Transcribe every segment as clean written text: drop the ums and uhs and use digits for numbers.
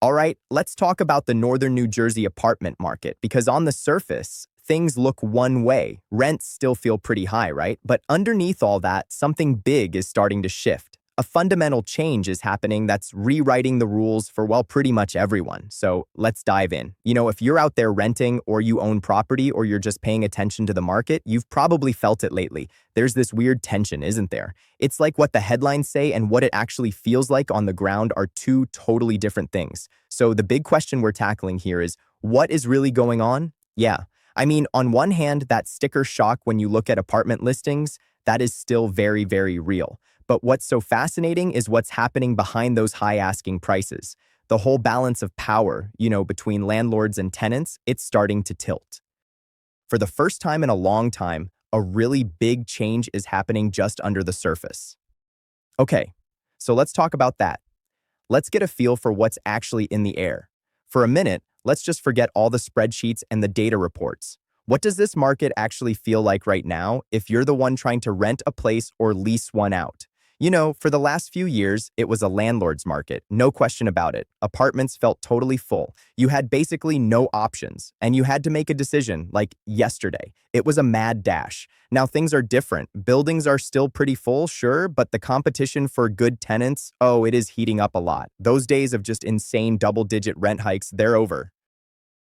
All right, let's talk about the northern New Jersey apartment market because on the surface, things look one way. Rents still feel pretty high, right? But underneath all that, something big is starting to shift. A fundamental change is happening that's rewriting the rules for, well, pretty much everyone. So let's dive in. If you're out there renting or you own property or you're just paying attention to the market, you've probably felt it lately. There's this weird tension, isn't there? It's like what the headlines say and what it actually feels like on the ground are two totally different things. So the big question we're tackling here is, what is really going on? Yeah. On one hand, that sticker shock when you look at apartment listings, that is still very, very real. But what's so fascinating is what's happening behind those high asking prices. The whole balance of power, between landlords and tenants, it's starting to tilt. For the first time in a long time, a really big change is happening just under the surface. Okay, so let's talk about that. Let's get a feel for what's actually in the air. For a minute, let's just forget all the spreadsheets and the data reports. What does this market actually feel like right now if you're the one trying to rent a place or lease one out? For the last few years, it was a landlord's market, no question about it. Apartments felt totally full. You had basically no options, and you had to make a decision, like yesterday. It was a mad dash. Now things are different. Buildings are still pretty full, sure, but the competition for good tenants, oh, it is heating up a lot. Those days of just insane double-digit rent hikes, they're over.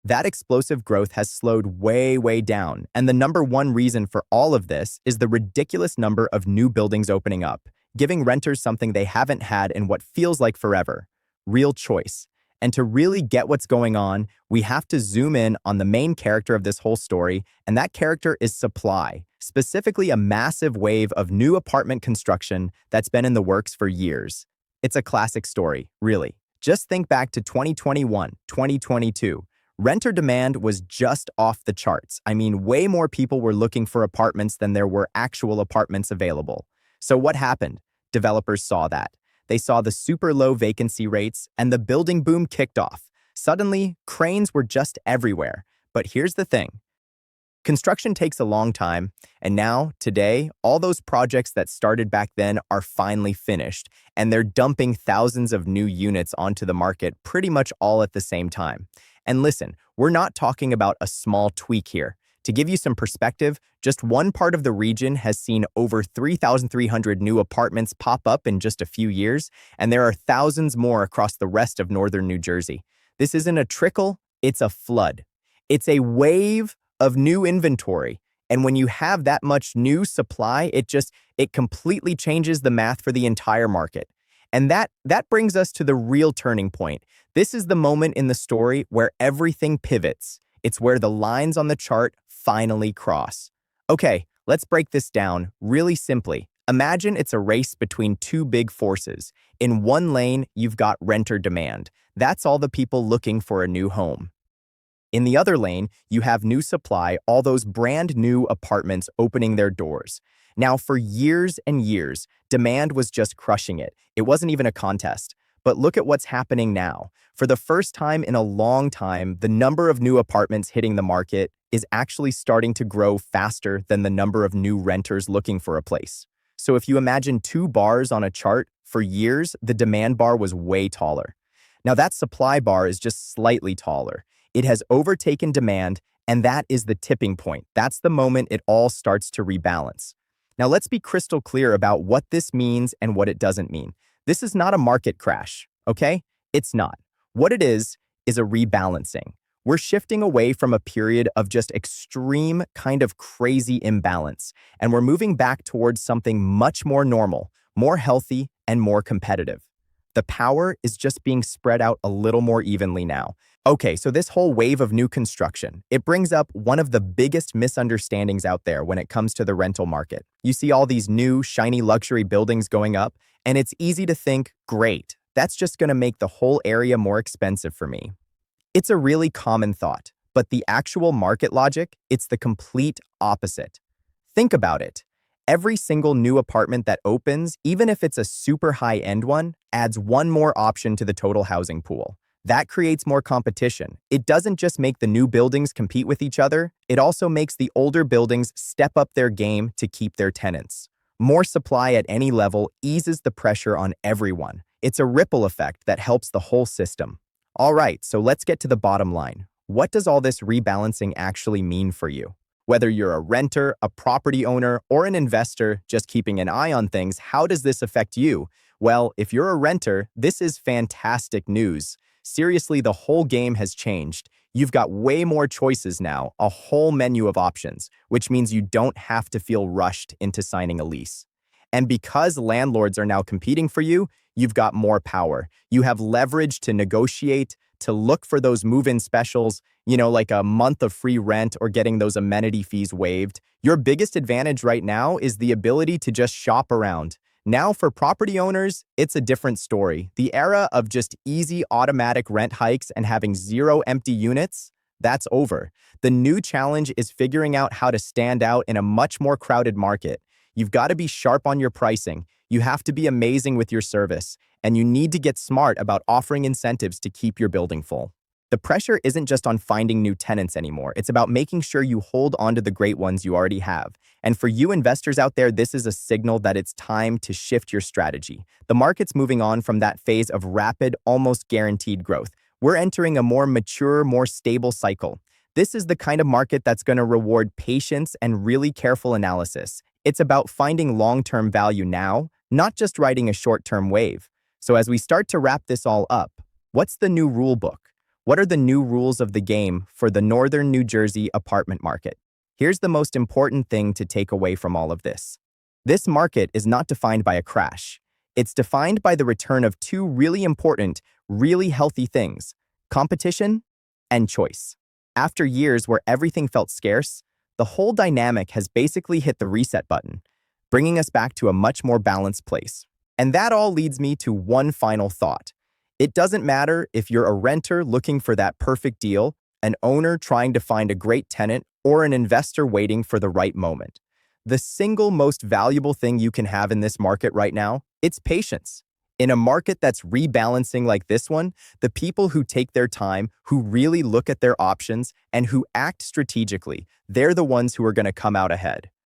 That explosive growth has slowed way, way down, and the number one reason for all of this is the ridiculous number of new buildings opening up, giving renters something they haven't had in what feels like forever: real choice. And to really get what's going on, we have to zoom in on the main character of this whole story, and that character is supply, specifically a massive wave of new apartment construction that's been in the works for years. It's a classic story, really. Just think back to 2021, 2022. Renter demand was just off the charts. Way more people were looking for apartments than there were actual apartments available. So what happened? Developers saw that. They saw the super low vacancy rates, and the building boom kicked off. Suddenly, cranes were just everywhere. But here's the thing. Construction takes a long time, and now, today, all those projects that started back then are finally finished, and they're dumping thousands of new units onto the market pretty much all at the same time. And listen, we're not talking about a small tweak here. To give you some perspective, just one part of the region has seen over 3,300 new apartments pop up in just a few years, and there are thousands more across the rest of northern New Jersey. This isn't a trickle, it's a flood. It's a wave of new inventory. And when you have that much new supply, it completely changes the math for the entire market. And that brings us to the real turning point. This is the moment in the story where everything pivots. It's where the lines on the chart finally cross. Okay, let's break this down really simply. Imagine it's a race between two big forces. In one lane, you've got renter demand. That's all the people looking for a new home. In the other lane, you have new supply, all those brand new apartments opening their doors. Now, for years and years, demand was just crushing it. It wasn't even a contest. But look at what's happening now. For the first time in a long time, the number of new apartments hitting the market is actually starting to grow faster than the number of new renters looking for a place. So if you imagine two bars on a chart, for years, the demand bar was way taller. Now that supply bar is just slightly taller. It has overtaken demand, and that is the tipping point. That's the moment it all starts to rebalance. Now let's be crystal clear about what this means and what it doesn't mean. This is not a market crash, okay? It's not. What it is a rebalancing. We're shifting away from a period of just extreme, kind of crazy imbalance, and we're moving back towards something much more normal, more healthy, and more competitive. The power is just being spread out a little more evenly now. Okay, so this whole wave of new construction, it brings up one of the biggest misunderstandings out there when it comes to the rental market. You see all these new, shiny luxury buildings going up, and it's easy to think, great, that's just going to make the whole area more expensive for me. It's a really common thought, but the actual market logic, it's the complete opposite. Think about it. Every single new apartment that opens, even if it's a super high-end one, adds one more option to the total housing pool. That creates more competition. It doesn't just make the new buildings compete with each other, it also makes the older buildings step up their game to keep their tenants. More supply at any level eases the pressure on everyone. It's a ripple effect that helps the whole system. All right, so let's get to the bottom line. What does all this rebalancing actually mean for you? Whether you're a renter, a property owner, or an investor just keeping an eye on things, how does this affect you? Well, if you're a renter, this is fantastic news. Seriously, the whole game has changed. You've got way more choices now, a whole menu of options, which means you don't have to feel rushed into signing a lease. And because landlords are now competing for you, you've got more power. You have leverage to negotiate, to look for those move-in specials, like a month of free rent or getting those amenity fees waived. Your biggest advantage right now is the ability to just shop around. Now, for property owners, it's a different story. The era of just easy automatic rent hikes and having zero empty units, that's over. The new challenge is figuring out how to stand out in a much more crowded market. You've got to be sharp on your pricing. You have to be amazing with your service, and you need to get smart about offering incentives to keep your building full. The pressure isn't just on finding new tenants anymore. It's about making sure you hold on to the great ones you already have. And for you investors out there, this is a signal that it's time to shift your strategy. The market's moving on from that phase of rapid, almost guaranteed growth. We're entering a more mature, more stable cycle. This is the kind of market that's going to reward patience and really careful analysis. It's about finding long-term value now, not just riding a short-term wave. So as we start to wrap this all up, what's the new rule book? What are the new rules of the game for the northern New Jersey apartment market? Here's the most important thing to take away from all of this. This market is not defined by a crash. It's defined by the return of two really important, really healthy things: competition and choice. After years where everything felt scarce, the whole dynamic has basically hit the reset button, bringing us back to a much more balanced place. And that all leads me to one final thought. It doesn't matter if you're a renter looking for that perfect deal, an owner trying to find a great tenant, or an investor waiting for the right moment. The single most valuable thing you can have in this market right now, it's patience. In a market that's rebalancing like this one, the people who take their time, who really look at their options, and who act strategically, they're the ones who are going to come out ahead.